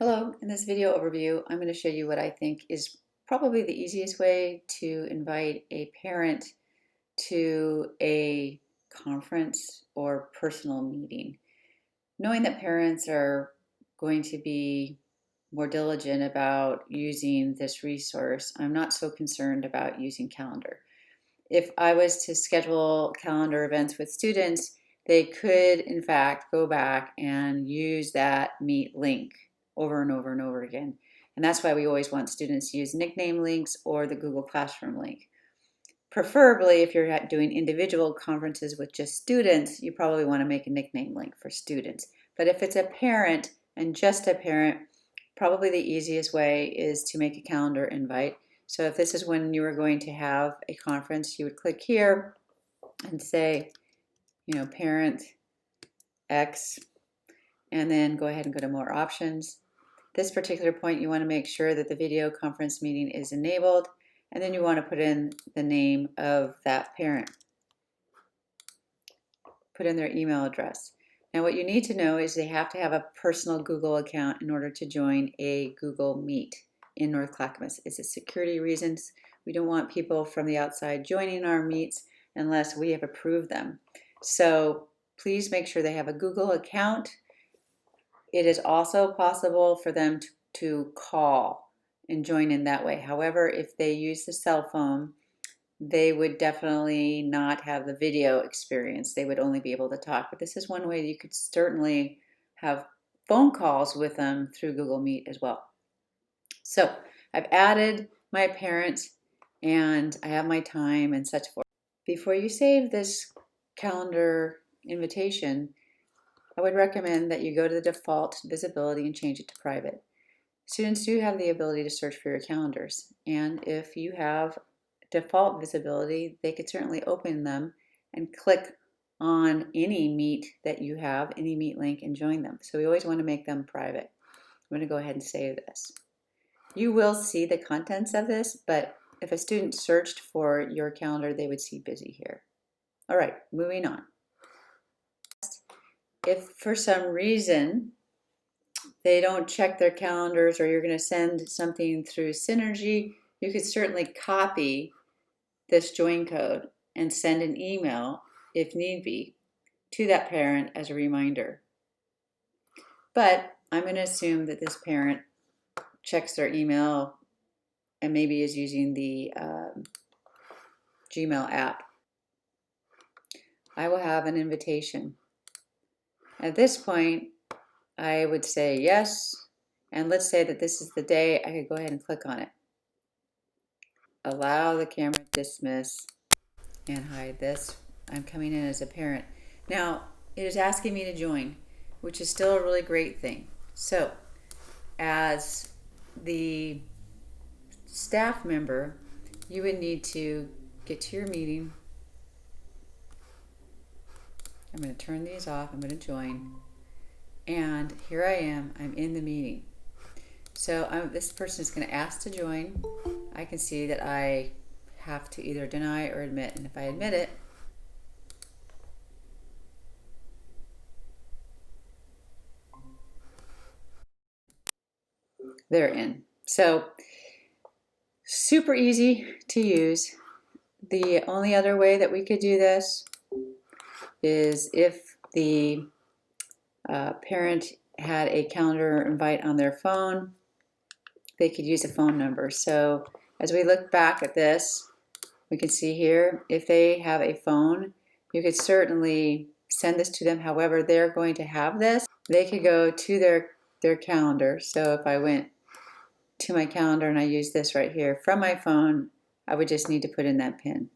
Hello, in this video overview, I'm going to show you what I think is probably the easiest way to invite a parent to a conference or personal meeting. Knowing that parents are going to be more diligent about using this resource, I'm not so concerned about using calendar. If I was to schedule calendar events with students, they could in fact go back and use that Meet link over and over and over again. And that's why we always want students to use nickname links or the Google Classroom link. Preferably, if you're doing individual conferences with just students, you probably want to make a nickname link for students. But if it's a parent and just a parent, probably the easiest way is to make a calendar invite. So if this is when you are going to have a conference, you would click here and say, parent X, and then go ahead and go to more options. This particular point, you want to make sure that the video conference meeting is enabled, and then you want to put in the name of that parent. Put in their email address. Now what you need to know is they have to have a personal Google account in order to join a Google Meet in North Clackamas. It's a security reasons. We don't want people from the outside joining our meets unless we have approved them. So please make sure they have a Google account. It is also possible for them to call and join in that way. However, if they use the cell phone, they would definitely not have the video experience. They would only be able to talk. But this is one way you could certainly have phone calls with them through Google Meet as well. So I've added my parent and I have my time and such forth. Before you save this calendar invitation, I would recommend that you go to the default visibility and change it to private. Students do have the ability to search for your calendars, and if you have default visibility, they could certainly open them and click on any meet that you have, any meet link, and join them. So we always want to make them private. I'm going to go ahead and save this. You will see the contents of this, but if a student searched for your calendar, they would see busy here. All right, moving on. If for some reason they don't check their calendars or you're going to send something through Synergy, you could certainly copy this join code and send an email, if need be, to that parent as a reminder. But I'm going to assume that this parent checks their email and maybe is using the Gmail app. I will have an invitation. At this point, I would say yes, and let's say that this is the day. I could go ahead and click on it. Allow the camera to dismiss and hide this. I'm coming in as a parent. Now, it is asking me to join, which is still a really great thing. So, as the staff member, you would need to get to your meeting. I'm going to turn these off. I'm going to join. And here I am. I'm in the meeting. So this person is going to ask to join. I can see that I have to either deny or admit. And if I admit it, they're in. So super easy to use. The only other way that we could do this is if the parent had a calendar invite on their phone, they could use a phone number. So as we look back at this, we can see here, if they have a phone, you could certainly send this to them. However, they're going to have this. They could go to their calendar. So if I went to my calendar and I use this right here from my phone, I would just need to put in that PIN.